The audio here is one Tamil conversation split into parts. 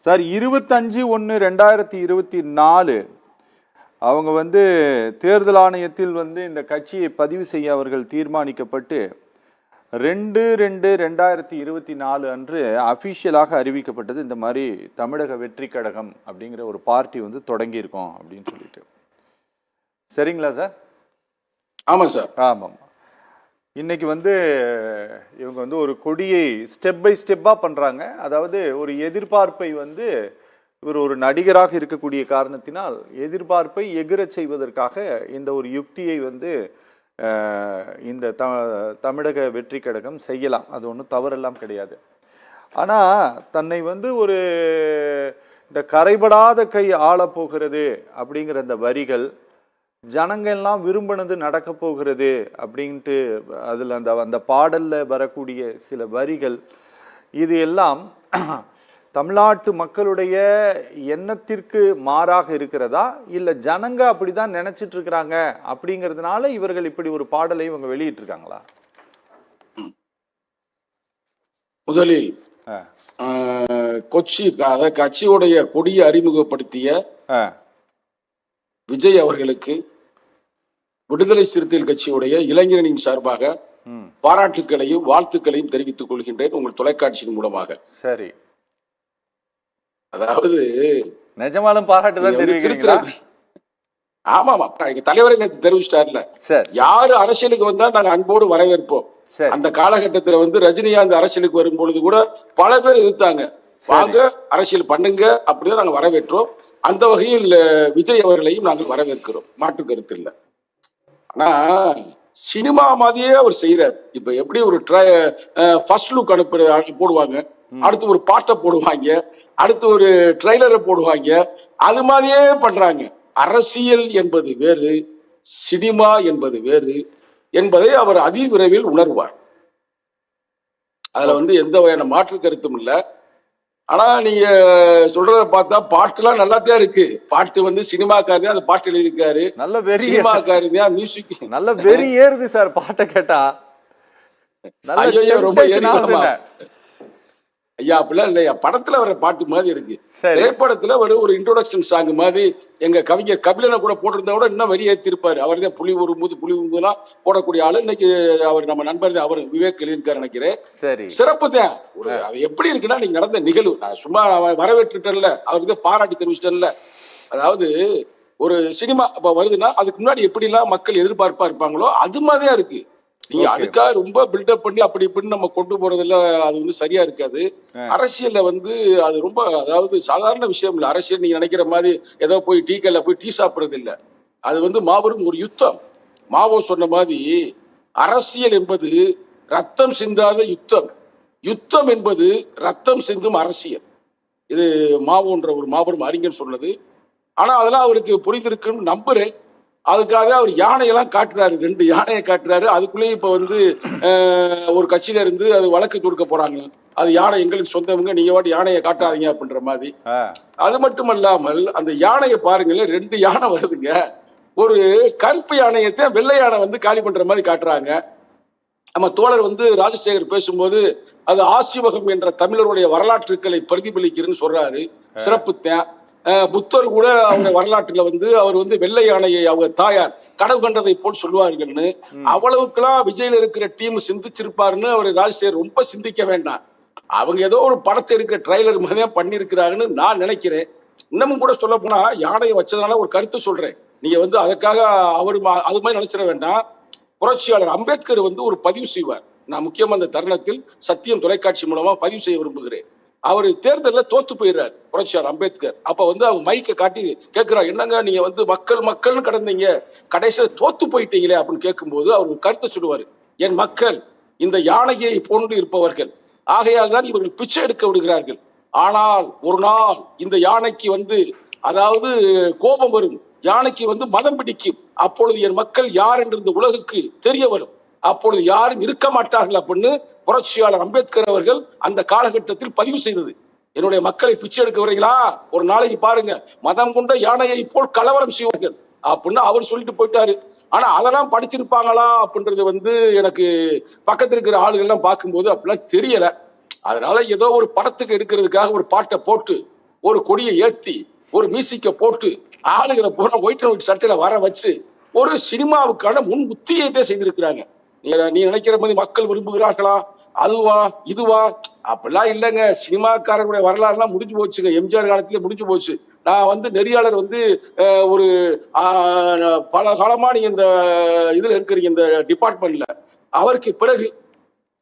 சார் 25/1/2024 அவங்க தேர்தல் ஆணையத்தில் இந்த கட்சியை பதிவு செய்ய அவர்கள் தீர்மானிக்கப்பட்டு 2/2/2024 அன்று அஃபிஷியலாக அறிவிக்கப்பட்டது. இந்த மாதிரி தமிழக வெற்றி கழகம் அப்படிங்கிற ஒரு பார்ட்டி தொடங்கியிருக்கோம் அப்படின்னு சொல்லிட்டு. சரிங்களா சார்? ஆமாம் சார். ஆமாம். இன்னைக்கு இவங்க ஒரு கொடியை ஸ்டெப் பை ஸ்டெப்பாக பண்ணுறாங்க. அதாவது ஒரு எதிர்பார்ப்பை இவர் ஒரு நடிகராக இருக்கக்கூடிய காரணத்தினால் எதிர்பார்ப்பை எகிரச் செய்வதற்காக இந்த ஒரு யுக்தியை இந்த தமிழக வெற்றி கழகம் செய்யலாம். அது ஒன்றும் தவறெல்லாம் கிடையாது. ஆனால் தன்னை ஒரு இந்த கரைபடாத கை ஆளப்போகிறது அப்படிங்கிற அந்த வரிகள், ஜனங்கள்லாம் விரும்பினது நடக்க போகிறது அப்படின்ட்டு அதில் அந்த பாடலில் வரக்கூடிய சில வரிகள், இது எல்லாம் தமிழ்நாட்டு மக்களுடைய எண்ணத்திற்கு மாறாக இருக்கிறதா, இல்லை ஜனங்க அப்படிதான் நினைச்சிட்டு இருக்கிறாங்க அப்படிங்கிறதுனால இவர்கள் இப்படி ஒரு பாடலை இவங்க வெளியிட்டு இருக்காங்களா? முதலில் கட்சியுடைய கொடியை அறிமுகப்படுத்திய விஜய் அவர்களுக்கு விடுதலை சிறுத்தைகள் கட்சியுடைய இளைஞரணியின் சார்பாக பாராட்டுக்களையும் வாழ்த்துக்களையும் தெரிவித்துக் கொள்கின்றேன் உங்கள் தொலைக்காட்சியின் மூலமாக. சரி, அதாவது நிஜமாலும் பாராட்டு தான் தெரிவிக்கிறீங்களா? ஆமாமா, எங்க தலைவரை நேற்று தெரிவிச்சிட்டாருல, யாரு அரசியலுக்கு வந்தா நாங்க அன்போடு வரவேற்போம். அந்த காலகட்டத்துல ரஜினிகாந்த் அரசியலுக்கு வரும்பொழுது கூட பல பேர் எதிர்த்தாங்க, வாங்க அரசியல் பண்ணுங்க அப்படிதான் நாங்க வரவேற்றோம். அந்த வகையில் விஜய் அவர்களையும் நாங்கள் வரவேற்கிறோம், மாற்று கருத்து இல்லை. ஆனா சினிமா மாதிரியே அவர் செய்யறாரு. இப்ப எப்படி ஒரு ஃபர்ஸ்ட் லுக் போடுவாங்க, அடுத்து ஒரு பாட்டை போடுவாங்க, அடுத்து ஒரு ட்ரெய்லரை போடுவாங்க, அது மாதிரியே பண்றாங்க. அரசியல் என்பது வேறு, சினிமா என்பது வேறு என்பதை அவர் அதிவிரைவில் உணர்வார். அதுல எந்த வகையான மாற்று கருத்தும் இல்லை. ஆனா நீங்க சொல்றத பார்த்தா பாட்டுலாம் நல்லாத்தான் இருக்கு. பாட்டு சினிமாக்காரதே அந்த பாட்டு எழுதியிருக்காரு, நல்ல வெறி, சினிமாக்காரதே மியூசிக் நல்ல வெறி ஏறுது சார் பாட்டை கேட்டா. ஐயோ ரொம்ப ஐயா அப்படிலாம் இல்லையா, படத்துல வர பாட்டு மாதிரி இருக்கு. திரைப்படத்துல ஒரு இன்ட்ரோடக்ஷன் சாங் மாதிரி எங்க கவிஞர் கபிலனை கூட போட்டிருந்தா கூட இன்னும் வரி ஏற்றிருப்பாரு. அவர் தான் புலி உருமுதெல்லாம் போடக்கூடிய ஆளு. இன்னைக்கு அவர் நம்ம நண்பர் தான், அவர் விவேக் எழுதியிருக்காரு நினைக்கிறேன். சிறப்பு தான். அது எப்படி இருக்குன்னா, நீங்க நடந்த நிகழ்வு நான் சும்மா வரவேற்றுட்டேன்ல, அவருக்கு பாராட்டி தெரிவிச்சிட்டேன்ல. அதாவது ஒரு சினிமா அப்ப வருதுன்னா அதுக்கு முன்னாடி எப்படி எல்லாம் மக்கள் எதிர்பார்ப்பா இருப்பாங்களோ அது மாதிரியா இருக்கு. நீங்க அதுக்காக ரொம்ப பில்டப் பண்ணி அப்படி இப்படின்னு நம்ம கொண்டு போறதுல அது சரியா இருக்காது. அரசியல்ல அது ரொம்ப, அதாவது சாதாரண விஷயம் இல்ல. அரசியல் நீங்க நினைக்கிற மாதிரி ஏதோ போய் டீ கல்ல போய் டீ சாப்பிடுறது இல்ல. அது மாபெரும் ஒரு யுத்தம். மாவோ சொன்ன மாதிரி அரசியல் என்பது ரத்தம் சிந்தாத யுத்தம், யுத்தம் என்பது ரத்தம் சிந்தும் அரசியல். இது மாவோன்ற ஒரு மாபெரும் அறிஞர் சொன்னது. ஆனா அதெல்லாம் அவருக்கு புரிந்திருக்குன்னு நம்புறேன். அதுக்காக அவர் யானையெல்லாம் காட்டுறாரு, 2 யானையை காட்டுறாரு. அதுக்குள்ளேயே இப்ப ஒரு கட்சியில இருந்து அது வழக்கு தொடுக்க போறாங்க. அது யானை எங்களுக்கு சொந்தவங்க, நீங்க வாட்டி யானையை காட்டாதீங்க அப்படின்ற மாதிரி. அது மட்டும் இல்லாமல் அந்த யானையை பாருங்களேன், 2 யானை வருதுங்க. ஒரு கருப்பு யானையத்தை வெள்ளை யானை காலி பண்ற மாதிரி காட்டுறாங்க. நம்ம தோழர் ராஜசேகர் பேசும்போது அது ஆசிவகம் என்ற தமிழருடைய வரலாற்றுக்களை பிரதிபலிக்கிறேன்னு சொல்றாரு. சிறப்புத்தான். புத்தர் கூட அவங்க வரலாற்றுல அவர் வெள்ளை யானையை அவங்க தாயார் கனவு கண்டதை போல் சொல்லுவார்கள்னு. அவ்வளவுக்குலாம் விஜயில இருக்கிற டீம் சிந்திச்சிருப்பாருன்னு அவர் ராஜசேகர் ரொம்ப சிந்திக்க வேண்டாம். அவங்க ஏதோ ஒரு படத்தை எடுக்கிற ட்ரைலர் மாதிரிதான் பண்ணிருக்கிறாங்கன்னு நான் நினைக்கிறேன். இன்னமும் கூட சொல்ல போனா யானையை வச்சதுனால ஒரு கருத்து சொல்றேன். நீங்க அதுக்காக அவர் அது மாதிரி நினைச்சிட வேண்டாம். புரட்சியாளர் அம்பேத்கர் ஒரு பதிவு செய்வார். நான் முக்கியமா அந்த தருணத்தில் சத்தியம் தொலைக்காட்சி மூலமா பதிவு செய்ய விரும்புகிறேன். அவர் தேர்தலில் தோத்து போயிடுறாரு புரட்சியாளர் அம்பேத்கர். அப்ப அவங்க மைக்க காட்டி கேட்கிறார், என்னங்க நீங்க மக்கள்னு கடந்தீங்க, கடைசியில தோத்து போயிட்டீங்களே அப்படின்னு கேட்கும்போது அவர் ஒரு கருத்தை சொல்லுவாரு, என் மக்கள் இந்த யானையை போன்று இருப்பவர்கள், ஆகையால் தான் இவர்கள் பிச்சை எடுக்க விடுகிறார்கள். ஆனால் ஒரு நாள் இந்த யானைக்கு அதாவது கோபம் வரும், யானைக்கு மதம் பிடிக்கும். அப்பொழுது என் மக்கள் யார் என்று இந்த உலகுக்கு தெரிய வரும். அப்பொழுது யாரும் இருக்க மாட்டார்கள் அப்படின்னு புரட்சியாளர் அம்பேத்கர் அவர்கள் அந்த காலகட்டத்தில் பதிவு செய்தது. என்னுடைய மக்களை பிச்சை எடுக்க வரீங்களா, ஒரு நாளைக்கு பாருங்க மதம் கொண்ட யானையை போல் கலவரம் செய்வார்கள் அப்படின்னு அவர் சொல்லிட்டு போயிட்டாரு. ஆனா அதெல்லாம் படிச்சிருப்பாங்களா அப்படின்றது எனக்கு பக்கத்துல இருக்கிற ஆளுகள் எல்லாம் பார்க்கும்போது அப்படிலாம் தெரியல. அதனால ஏதோ ஒரு படத்துக்கு எடுக்கிறதுக்காக ஒரு பாட்டை போட்டு ஒரு கொடியை ஏத்தி ஒரு மியூசிக்க போட்டு ஆளுகளை பூரா ஒயிட் அண்ட் ஒயிட் சட்டையில வர வச்சு ஒரு சினிமாவுக்கான முன் உத்தியத்தை செய்திருக்கிறாங்க. நீ நினைக்கிற மாதிரி மக்கள் விரும்புகிறார்களா, அதுவா இதுவா அப்படிலாம் இல்லைங்க. சினிமாக்காரர்களுடைய வரலாறுலாம் முடிஞ்சு போச்சுங்க. எம்ஜிஆர் காலத்திலே முடிஞ்சு போச்சு. நான் நெறியாளர் ஒரு பல காலமா நீங்க இந்த இதுல இருக்கிறீங்க, இந்த டிபார்ட்மெண்ட்ல. அவருக்கு பிறகு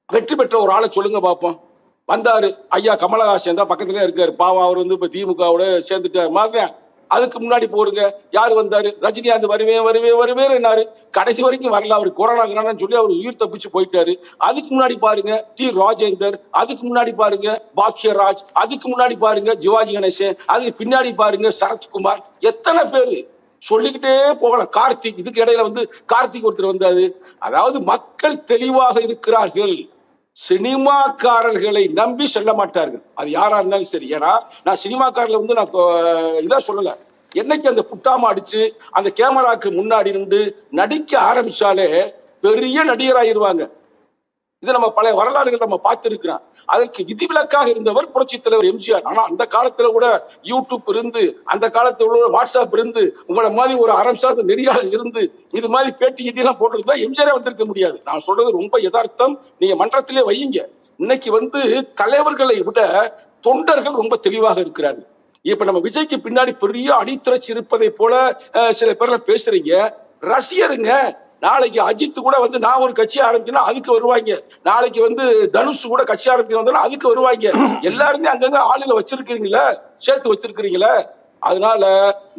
வெற்றி பெற்ற ஒரு ஆளை சொல்லுங்க பாப்போம். வந்தாரு ஐயா கமலஹாசன் தான் பக்கத்துல இருக்காரு. பாவம் அவர் இப்ப திமுகவோட சேர்ந்துட்டாரு மாதிரி. அதுக்கு முன்னாடி போருங்க யாரு வந்தாரு, ரஜினிகாந்த் வருவேன்னாரு. கடைசி வரைக்கும் வரல. அவர் கொரோனா சொல்லி அவர் உயிர் தப்பிச்சு போயிட்டாரு. அதுக்கு முன்னாடி பாருங்க டி ராஜேந்தர், அதுக்கு முன்னாடி பாருங்க பாக்யராஜ், அதுக்கு முன்னாடி பாருங்க சிவாஜி கணேசன், அதுக்கு பின்னாடி பாருங்க சரத்குமார். எத்தனை பேரு சொல்லிக்கிட்டே போகலாம். கார்த்திக், இதுக்கு இடையில கார்த்திக் ஒருத்தர் வந்தாரு. அதாவது மக்கள் தெளிவாக இருக்கிறார்கள். சினிமாக்காரர்களை நம்பி செல்ல மாட்டார்கள். அது யாரா இருந்தாலும் சரி. ஏன்னா நான் சினிமாக்காரர்ல நான் இதா சொல்லல. என்னைக்கு அந்த புட்டாம அடிச்சு அந்த கேமராக்கு முன்னாடி நின்று நடிக்க ஆரம்பிச்சாலே பெரிய நடிகராயிருவாங்க. இதை நம்ம பல வரலாறுகள் நம்ம பார்த்திருக்கிறோம். அதற்கு விதிவிலக்காக இருந்தவர் புரட்சி தலைவர் எம்ஜிஆர். ஆனா அந்த காலத்துல கூட யூடியூப் இருந்து, அந்த காலத்துல வாட்ஸ்அப் இருந்து, உங்களை மாதிரி ஒரு அரசாங்க நெறியாளர் இருந்து இது மாதிரி பேட்டி எல்லாம் போட்டிருந்தா எம்ஜிஆரே வந்திருக்க முடியாது. நான் சொல்றது ரொம்ப யதார்த்தம். நீங்க மன்றத்திலே வையுங்க. இன்னைக்கு தலைவர்களை விட தொண்டர்கள் ரொம்ப தெளிவாக இருக்கிறார்கள். இப்ப நம்ம விஜய்க்கு பின்னாடி பெரிய அணிதிரட்சி இருப்பதை போல சில பேர்ல பேசுறீங்க. ரசிகருங்க. நாளைக்கு அஜித் கூட நான் ஒரு கட்சி ஆரம்பிச்சேன்னா அதுக்கு வருவாங்க. நாளைக்கு தனுஷ் கூட கட்சி ஆரம்பிக்க அதுக்கு வருவாங்க. எல்லாருமே அங்கங்க ஆளுல வச்சிருக்கீங்களா, சேர்த்து வச்சிருக்கிறீங்களா? அதனால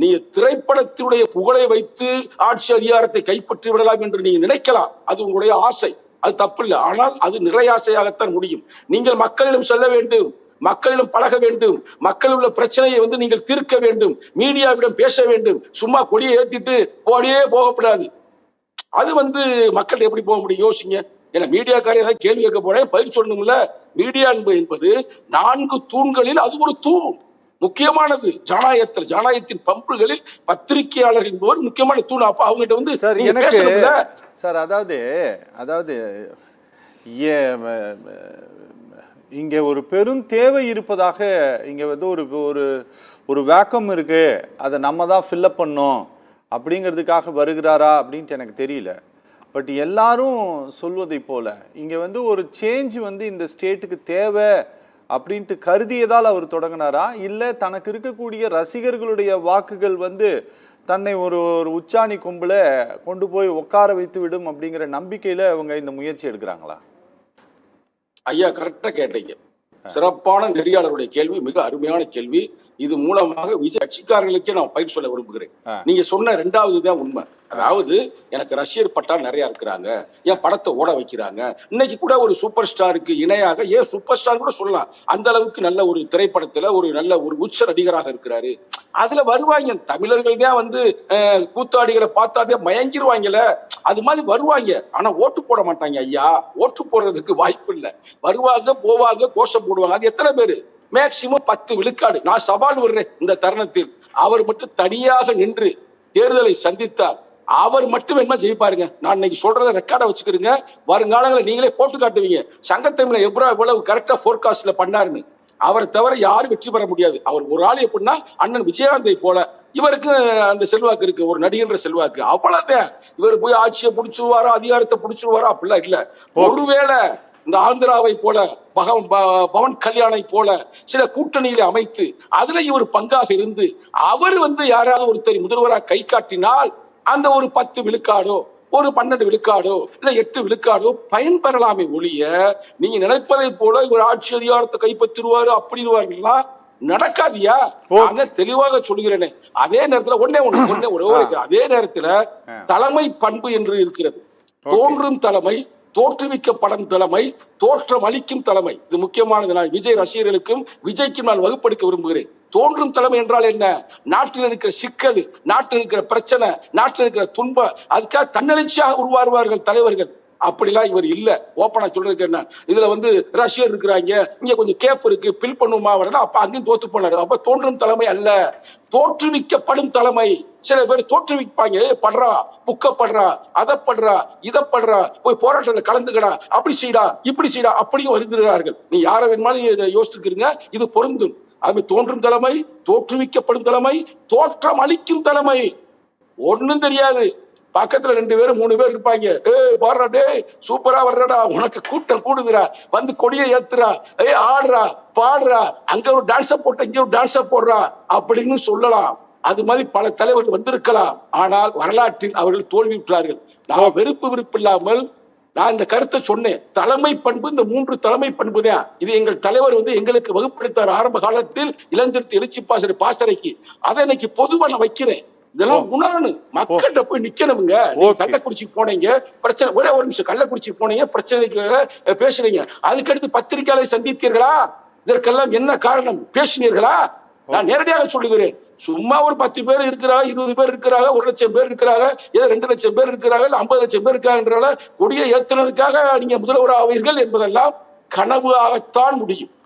நீங்க திரைப்படத்தினுடைய புகழை வைத்து ஆட்சி அதிகாரத்தை கைப்பற்றி விடலாம் என்று நீங்க நினைக்கலாம். அது உங்களுடைய ஆசை, அது தப்பு இல்லை. ஆனால் அது நிறையாசையாகத்தான் முடியும். நீங்கள் மக்களிடம் செல்ல வேண்டும், மக்களிடம் பழக வேண்டும், மக்கள் உள்ள பிரச்சனையை நீங்கள் தீர்க்க வேண்டும், மீடியாவிடம் பேச வேண்டும். சும்மா கொடியை ஏத்திட்டு போடியே போகக்கூடாது. அது மக்கள் எப்படி போக முடியும் யோசிங்க. ஏன்னா மீடியாக்காரே ஏதாவது கேள்வி கேட்க போறேன், பதில் சொல்லணும்ல. மீடியா என்பது 4 தூண்களில் அது ஒரு தூண், முக்கியமானது. ஜனநாயகத்தின் பம்புகளில் பத்திரிகையாளர் என்பவர் முக்கியமான தூண். அப்ப அவங்ககிட்ட சார் எனக்கு சார் அதாவது இங்க ஒரு பெரும் தேவை இருப்பதாக, இங்க ஒரு வேக்கம் இருக்கு, அதை நம்ம தான் ஃபில்அப் பண்ணோம் அப்படிங்கிறதுக்காக வருகிறாரா அப்படின்ட்டு எனக்கு தெரியல. பட் எல்லாரும் சொல்வதை போல இங்க ஒரு சேஞ்ச் இந்த ஸ்டேட்டுக்கு தேவை அப்படின்ட்டு கருதியதால் அவர் தொடங்கினாரா, இல்லை தனக்கு இருக்கக்கூடிய ரசிகர்களுடைய வாக்குகள் தன்னை ஒரு உச்சாணி கொம்புல கொண்டு போய் உட்கார வைத்து விடும் அப்படிங்கிற நம்பிக்கையில அவங்க இந்த முயற்சி எடுக்கிறாங்களா? ஐயா கரெக்டா கேட்டீங்க. சிறப்பான நெறியாளருடைய கேள்வி, மிக அருமையான கேள்வி. இது மூலமாக விஜய் கட்சிக்காரர்களுக்கே நான் பயிர் சொல்ல விரும்புகிறேன். நீங்க சொன்ன 2வது தான் உண்மை. அதாவது எனக்கு ரசிகர் பட்டால் நிறைய இருக்கிறாங்க, என் படத்தை ஓட வைக்கிறாங்க. இன்னைக்கு கூட ஒரு சூப்பர் ஸ்டாருக்கு இணையாக, ஏன் சூப்பர் ஸ்டார் கூட சொல்லலாம், அந்த அளவுக்கு நல்ல ஒரு திரைப்படத்துல நல்ல ஒரு உச்ச நடிகராக இருக்கிறாரு. அதுல வருவாங்க தமிழர்கள் தான் கூத்தாடிகளை பார்த்தாதே மயங்கிருவாங்கல்ல, அது மாதிரி வருவாங்க. ஆனா ஓட்டு போட மாட்டாங்க ஐயா. ஓட்டு போடுறதுக்கு வாய்ப்பு இல்லை. வருவாங்க, போவாங்க, கோஷம் போடுவாங்க. அது எத்தனை பேரு? மேக்சிமம் 10 விழுக்காடு. நான் சவால் விடுறேன், இந்த தருணத்தில் அவர் மட்டும் தனியாக நின்று தேர்தலை சந்தித்தார், அவர் மட்டும் என்ன ஜெயிப்பாருங்க. நான் இன்னைக்கு சொல்றதை ரெக்கார்டை வச்சுக்கிறீங்க. வருங்காலங்களில் நீங்களே போட்டு காட்டுவீங்க. சங்கத்தமிழ எவ்வளவு கரெக்டா போர்காஸ்ட்ல பண்ணாருன்னு. அவரை தவிர யாரும் வெற்றி பெற முடியாது. அவர் ஒரு ஆள் எப்படின்னா அண்ணன் விஜயகாந்தை போல இவருக்கு அந்த செல்வாக்கு இருக்கு, ஒரு நடிகன்ற செல்வாக்கு. அவ்வளவுதான். இவர் போய் ஆட்சியை பிடிச்சிருவாரோ, அதிகாரத்தை பிடிச்சிருவாரோ அப்படிலாம் இல்ல. ஒருவேளை இந்த ஆந்திராவை போல, பவன் கல்யாணை போல சில கூட்டணிகளை அமைத்து அதுல இவர் பங்காக இருந்து அவர் யாராவது ஒருத்தர் முதல்வராக கை காட்டினால் அந்த ஒரு 10 விழுக்காடோ, ஒரு 12 விழுக்காடோ, இல்ல 8 விழுக்காடோ பயன்பெறலாமே ஒழிய, நீங்க நினைப்பதை போல இவர் ஆட்சி அதிகாரத்தை கைப்பற்றிடுவாரு அப்படின்னா நடக்காதியா. நாங்க தெளிவாக சொல்கிறேனே. அதே நேரத்துல அதே நேரத்துல தலைமை பண்பு என்று இருக்கிறது. தோன்றும் தலைமை, தோற்றுவிக்கப்படும் தலைமை, தோற்றம் அளிக்கும் தலைமை. இது முக்கியமானது. நான் விஜய் ரசிகர்களுக்கும் விஜய்க்கும் நான் வகுப்படுத்த விரும்புகிறேன். தோன்றும் தலைமை என்றால் என்ன? நாட்டில் இருக்கிற சிக்கல், நாட்டில் இருக்கிற பிரச்சனை, நாட்டில் இருக்கிற துன்பம், அதுக்காக தன்னெழுச்சியாக உருவாருவார்கள் தலைவர்கள். அப்படிலாம் இவர் இல்ல. ஓப்பனா சொல்றதுக்கு என்ன, இதுல ரஷ்யர் இருக்கிறாங்க, இங்க கொஞ்சம் கேப் இருக்கு, பில் பண்ணுமா வரல, அப்ப அங்கேயும் தோத்து போனாரு. அப்ப தோன்றும் தலைமை அல்ல, தோற்றுவிக்கப்படும் தலைமை. சில பேர் தோற்றுவிப்பாங்க, படுறா, புக்க படுறா, அதை படுறா, இதை படுறா, போய் போராட்டத்துல கலந்துக்கடா, அப்படி செய்டா, இப்படி செய்டா, அப்படியும் வருகிறார்கள். நீ யாரை வேணுமாலும் யோசிச்சுக்கிறீங்க, இது பொருந்தும். அது தோன்றும் தலைமை, தோற்றுவிக்கப்படும் தலைமை, தோற்றம் அளிக்கும் தலைமை. ஒண்ணும் தெரியாது, பக்கத்துல 2 பேரும் 3 பேர் இருப்பாங்க. பாடுறா, டே சூப்பரா வர்றடா, உனக்கு கூட்டம் கூடுதுடா, வந்து கொடியை ஏத்துறா, ஆடுறா பாடுறா, அங்க ஒரு டான்ஸ போட்ட இங்க ஒரு டான்ஸ போடுறா அப்படின்னு சொல்லலாம். அது மாதிரி பல தலைவர்கள் வந்திருக்கலாம். ஆனால் வரலாற்றில் அவர்கள் தோல்வியுற்றார்கள். நான் வெறுப்பு இல்லாமல் நான் இந்த கருத்தை சொன்னேன். தலைமை பண்பு, இந்த 3 தலைமை பண்பு தான். இது எங்கள் தலைவர் எங்களுக்கு வகுப்படுத்தார் ஆரம்ப காலத்தில் இளந்திருத்தி எழுச்சி பாசறைக்கு. அதை இன்னைக்கு பொதுவா நான் வைக்கிறேன். இதெல்லாம் உணரணும், மக்கள்கிட்ட போய் நிக்கணுங்க. கள்ளக்குறிச்சி போனீங்க பிரச்சனை, ஒரே ஒரு நிமிஷம், கள்ளக்குறிச்சி போனீங்க பிரச்சனைக்கு பேசுறீங்க, அதுக்கடுத்து பத்திரிகையாளரை சந்தித்தீர்களா? இதற்கெல்லாம் என்ன காரணம் பேசினீர்களா? நான் நேரடியாக சொல்லுகிறேன். சும்மா ஒரு 10 பேர் இருக்கிறாங்க, 20 பேர் இருக்கிறாங்க, 1 லட்சம் பேர் இருக்கிறாங்க, ஏதோ 2 லட்சம் பேர் இருக்கிறாங்க, 50 லட்சம் பேர் இருக்காங்கன்றதால கொடியை ஏத்துனதுக்காக நீங்க முதல்வர் ஆவீர்கள் என்பதெல்லாம் கனவு ஆகத்தான் முடியும்.